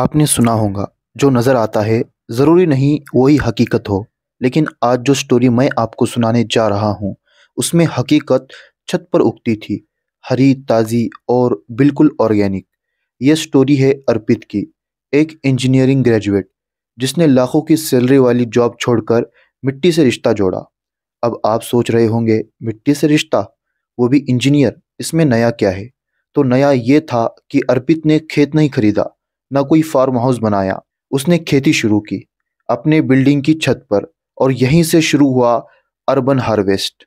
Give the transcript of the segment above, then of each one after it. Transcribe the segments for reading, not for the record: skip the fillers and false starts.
आपने सुना होगा, जो नज़र आता है ज़रूरी नहीं वही हकीकत हो। लेकिन आज जो स्टोरी मैं आपको सुनाने जा रहा हूँ, उसमें हकीकत छत पर उगती थी, हरी, ताज़ी और बिल्कुल ऑर्गेनिक। यह स्टोरी है अर्पित की, एक इंजीनियरिंग ग्रेजुएट जिसने लाखों की सैलरी वाली जॉब छोड़कर मिट्टी से रिश्ता जोड़ा। अब आप सोच रहे होंगे, मिट्टी से रिश्ता, वो भी इंजीनियर, इसमें नया क्या है? तो नया ये था कि अर्पित ने खेत नहीं खरीदा, ना कोई फार्म हाउस बनाया। उसने खेती शुरू की अपने बिल्डिंग की छत पर, और यहीं से शुरू हुआ अर्बन हार्वेस्ट,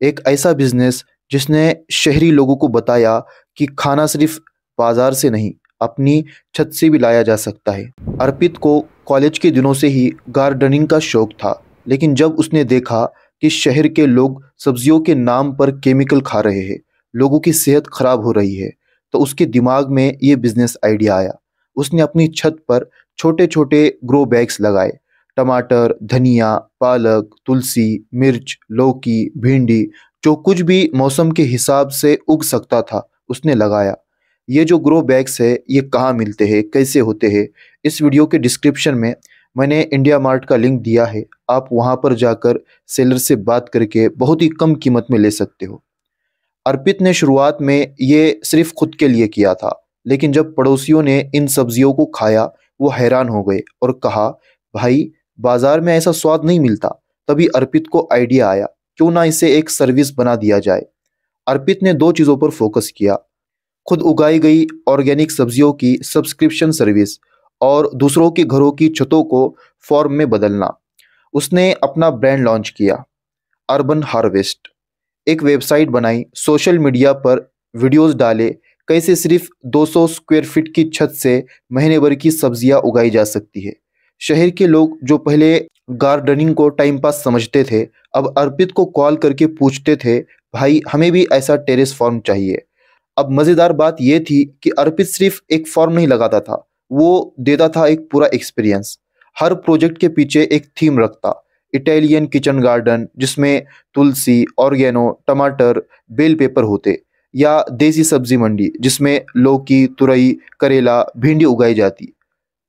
एक ऐसा बिजनेस जिसने शहरी लोगों को बताया कि खाना सिर्फ बाजार से नहीं, अपनी छत से भी लाया जा सकता है। अर्पित को कॉलेज के दिनों से ही गार्डनिंग का शौक था, लेकिन जब उसने देखा कि शहर के लोग सब्जियों के नाम पर केमिकल खा रहे हैं, लोगों की सेहत खराब हो रही है, तो उसके दिमाग में ये बिजनेस आइडिया आया। उसने अपनी छत पर छोटे छोटे ग्रो बैग्स लगाए। टमाटर, धनिया, पालक, तुलसी, मिर्च, लौकी, भिंडी, जो कुछ भी मौसम के हिसाब से उग सकता था, उसने लगाया। ये जो ग्रो बैग्स है, ये कहाँ मिलते हैं, कैसे होते हैं, इस वीडियो के डिस्क्रिप्शन में मैंने इंडिया मार्ट का लिंक दिया है। आप वहाँ पर जाकर सेलर से बात करके बहुत ही कम कीमत में ले सकते हो। अर्पित ने शुरुआत में ये सिर्फ खुद के लिए किया था, लेकिन जब पड़ोसियों ने इन सब्जियों को खाया, वो हैरान हो गए और कहा, भाई, बाजार में ऐसा स्वाद नहीं मिलता। तभी अर्पित को आइडिया आया, क्यों ना इसे एक सर्विस बना दिया जाए। अर्पित ने दो चीज़ों पर फोकस किया, खुद उगाई गई ऑर्गेनिक सब्जियों की सब्सक्रिप्शन सर्विस और दूसरों के घरों की छतों को फॉर्म में बदलना। उसने अपना ब्रांड लॉन्च किया, अर्बन हार्वेस्ट। एक वेबसाइट बनाई, सोशल मीडिया पर वीडियोस डाले, कैसे सिर्फ 200 स्क्वायर फीट की छत से महीने भर की सब्जियां उगाई जा सकती है। शहर के लोग जो पहले गार्डनिंग को टाइम पास समझते थे, अब अर्पित को कॉल करके पूछते थे, भाई, हमें भी ऐसा टेरेस फार्म चाहिए। अब मज़ेदार बात यह थी कि अर्पित सिर्फ एक फॉर्म नहीं लगाता था, वो देता था एक पूरा एक्सपीरियंस। हर प्रोजेक्ट के पीछे एक थीम रखता। इटालियन किचन गार्डन, जिसमें तुलसी, ऑर्गेनो, टमाटर, बेल पेपर होते, या देसी सब्जी मंडी, जिसमें लौकी, तुरई, करेला, भिंडी उगाई जाती।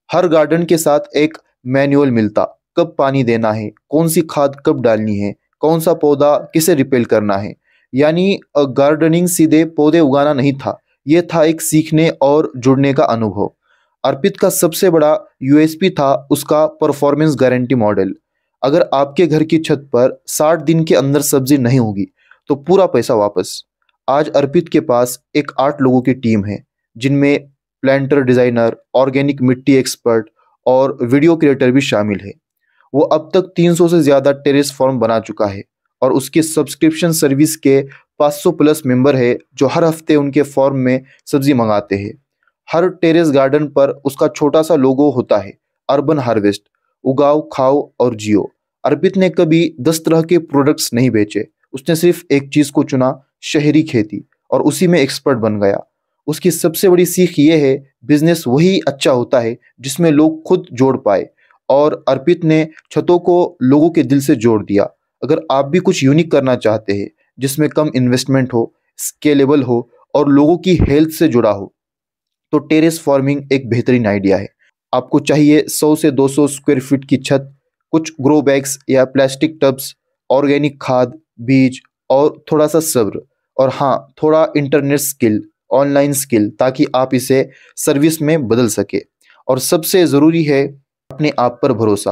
हर गार्डन के साथ एक मैनुअल मिलता, कब पानी देना है, कौन सी खाद कब डालनी है, कौन सा पौधा किसे रिपेल करना है। यानी गार्डनिंग सीधे पौधे उगाना नहीं था, यह था एक सीखने और जुड़ने का अनुभव। अर्पित का सबसे बड़ा यूएसपी था उसका परफॉर्मेंस गारंटी मॉडल। अगर आपके घर की छत पर 60 दिन के अंदर सब्जी नहीं होगी, तो पूरा पैसा वापस। आज अर्पित के पास एक 8 लोगों की टीम है, जिनमें प्लांटर डिजाइनर, ऑर्गेनिक मिट्टी एक्सपर्ट और वीडियो क्रिएटर भी शामिल है। वो अब तक 300 से ज़्यादा टेरेस फार्म बना चुका है, और उसकी सब्सक्रिप्शन सर्विस के 500 प्लस मेंबर है, जो हर हफ्ते उनके फार्म में सब्जी मंगाते हैं। हर टेरेस गार्डन पर उसका छोटा सा लोगो होता है, अर्बन हार्वेस्ट, उगाओ, खाओ और जियो। अर्पित ने कभी 10 तरह के प्रोडक्ट्स नहीं बेचे, उसने सिर्फ एक चीज़ को चुना, शहरी खेती, और उसी में एक्सपर्ट बन गया। उसकी सबसे बड़ी सीख ये है, बिजनेस वही अच्छा होता है जिसमें लोग खुद जोड़ पाए, और अर्पित ने छतों को लोगों के दिल से जोड़ दिया। अगर आप भी कुछ यूनिक करना चाहते हैं, जिसमें कम इन्वेस्टमेंट हो, स्केलेबल हो और लोगों की हेल्थ से जुड़ा हो, तो टेरेस फार्मिंग एक बेहतरीन आइडिया है। आपको चाहिए 100 से 200 स्क्वायर फीट की छत, कुछ ग्रो बैग्स या प्लास्टिक टब्स, ऑर्गेनिक खाद, बीज और थोड़ा सा सब्र, और हाँ, थोड़ा इंटरनेट स्किल, ऑनलाइन स्किल, ताकि आप इसे सर्विस में बदल सके। और सबसे ज़रूरी है अपने आप पर भरोसा।